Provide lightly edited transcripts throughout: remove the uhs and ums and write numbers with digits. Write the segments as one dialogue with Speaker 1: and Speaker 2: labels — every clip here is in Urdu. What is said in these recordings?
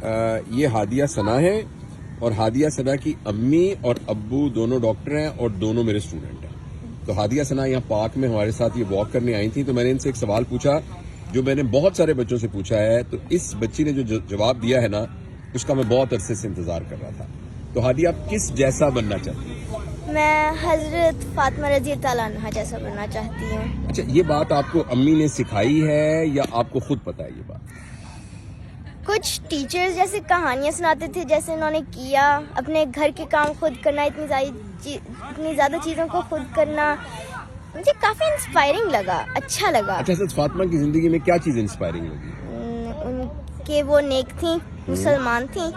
Speaker 1: یہ ہادیہ ثنا ہے اور ہادیہ ثنا کی امی اور ابو دونوں ڈاکٹر ہیں اور دونوں میرے اسٹوڈنٹ ہیں. تو ہادیہ ثنا یہاں پارک میں ہمارے ساتھ یہ واک کرنے آئی تھیں. تو میں نے ان سے ایک سوال پوچھا جو میں نے بہت سارے بچوں سے پوچھا ہے. تو اس بچی نے جو جواب دیا ہے نا اس کا میں بہت عرصے سے انتظار کر رہا تھا. تو ہادیہ آپ کس جیسا بننا چاہتی ہیں؟
Speaker 2: میں حضرت فاطمہ رضی اللہ عنہا جیسا بننا چاہتی ہوں.
Speaker 1: اچھا یہ بات آپ کو امی نے سکھائی ہے یا آپ کو خود پتا ہے یہ بات؟
Speaker 2: کچھ ٹیچرز جیسے کہانیاں سناتے تھے جیسے انہوں نے کیا, اپنے گھر کے کام خود کرنا, اتنی زیادہ چیزوں کو خود کرنا, مجھے کافی انسپائرنگ لگا, اچھا لگا.
Speaker 1: اچھا حضرت فاطمہ کی زندگی میں کیا چیز انسپائرنگ لگی؟
Speaker 2: ان کے وہ نیک تھیں, مسلمان تھیں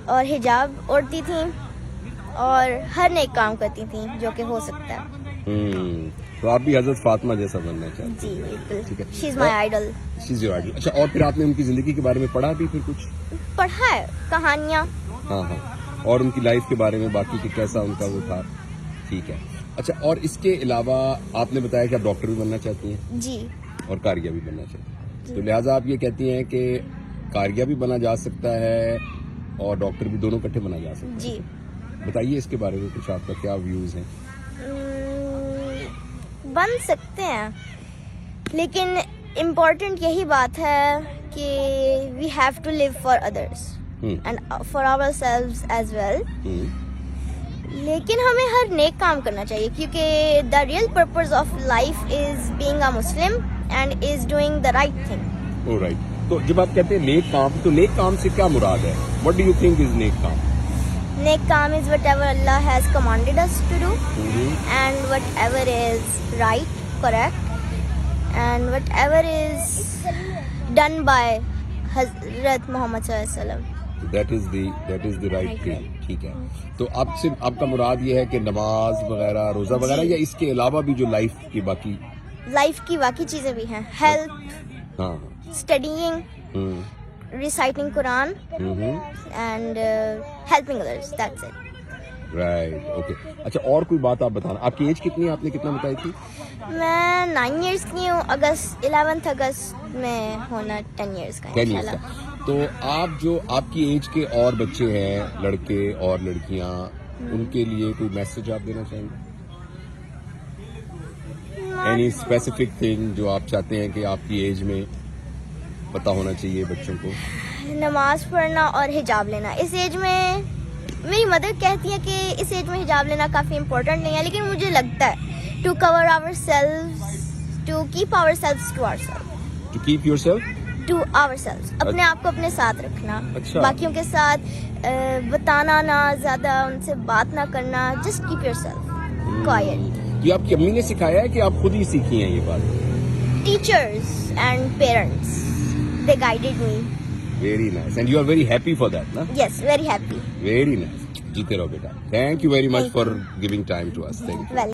Speaker 2: اور حجاب اوڑھتی تھیں اور ہر نیک کام کرتی تھیں جو کہ ہو سکتا ہے.
Speaker 1: تو آپ بھی حضرت فاطمہ جیسا بننا چاہتے ہیں؟
Speaker 2: جی بالکل,
Speaker 1: ٹھیک ہے.
Speaker 2: She is my idol.
Speaker 1: She is your idol. اچھا اور پھر آپ نے ان کی زندگی کے بارے میں پڑھا بھی پھر کچھ؟
Speaker 2: پڑھا ہے کہانیاں.
Speaker 1: ہاں اور ان کی لائف کے بارے میں باقی کہ کیسا ان کا وہ تھا. ٹھیک ہے. اچھا اور اس کے علاوہ آپ نے بتایا کہ آپ ڈاکٹر بھی بننا چاہتی ہیں
Speaker 2: جی
Speaker 1: اور قاریہ بھی بننا چاہتی ہیں. تو لہٰذا آپ یہ کہتی ہیں کہ قاریہ بھی بنا جا سکتا ہے اور ڈاکٹر بھی دونوں اکٹھے بنا جا سکتا ہے.
Speaker 2: جی
Speaker 1: بتائیے اس کے بارے میں کچھ, آپ کا کیا ویوز ہیں؟
Speaker 2: بن سکتے ہیں لیکن امپورٹنٹ یہی بات ہے کہ we have to live for others and for ourselves as well. لیکن ہمیں ہر نیک کام کرنا چاہیے کیونکہ the real purpose of life is being a Muslim and is doing the right thing.
Speaker 1: Right. تو جب آپ کہتے ہیں نیک کام, تو نیک کام سے کیا مراد ہے؟ What do you think is نیک کام؟
Speaker 2: نیک کام is whatever Allah has commanded us to do and whatever is right, correct, and whatever is done by حضرت محمد صلی اللہ علیہ وسلم.
Speaker 1: That is the right thing. ٹھیک ہے. تو آپ کا مراد یہ ہے کہ نماز وغیرہ, روزہ وغیرہ, یا اس کے علاوہ بھی جو لائف کی باقی
Speaker 2: چیزیں بھی ہیں, health, studying, reciting Quran and helping others, that's it.
Speaker 1: Right. Okay. اچھا اور کوئی بات آپ بتانا. آپ کی ایج کتنی ہے, آپ نے کتنا بتائی تھی؟
Speaker 2: میں 9 ایئرس کی ہوں. 11 اگست میں ہونا 10 ایئرس کا
Speaker 1: 10 ایئرس کا. تو آپ کی ایج کے اور بچے ہیں, لڑکے اور لڑکیاں, ان کے لیے کوئی میسج آپ دینا چاہیں گے؟ اینی اسپیسیفک تھنگ جو آپ چاہتے ہیں کہ آپ کی ایج میں پتہ ہونا چاہیے بچوں کو؟
Speaker 2: نماز پڑھنا اور حجاب لینا. اس ایج میں میری مدر کہتی ہے کہ اس ایج میں حجاب لینا کافی امپورٹنٹ نہیں ہے, لیکن مجھے لگتا ہے to cover ourselves, to keep ourselves to ourself.
Speaker 1: To keep yourself
Speaker 2: to ourselves, اپنے آپ کو اپنے ساتھ رکھنا.
Speaker 1: اچھا.
Speaker 2: باقیوں کے ساتھ بتانا نہ, زیادہ ان سے بات نہ کرنا. Just keep your self quite.
Speaker 1: یہ آپ کی امی نے سکھایا ہے کہ آپ خود ہی سیکھی ہیں یہ بات؟
Speaker 2: Teachers and parents, they guided me.
Speaker 1: Very nice. And you are very happy for that, na?
Speaker 2: Yes, very happy.
Speaker 1: Very nice. Jeete raho beta. Thank you very much for giving time to us. Thank you.
Speaker 2: Well,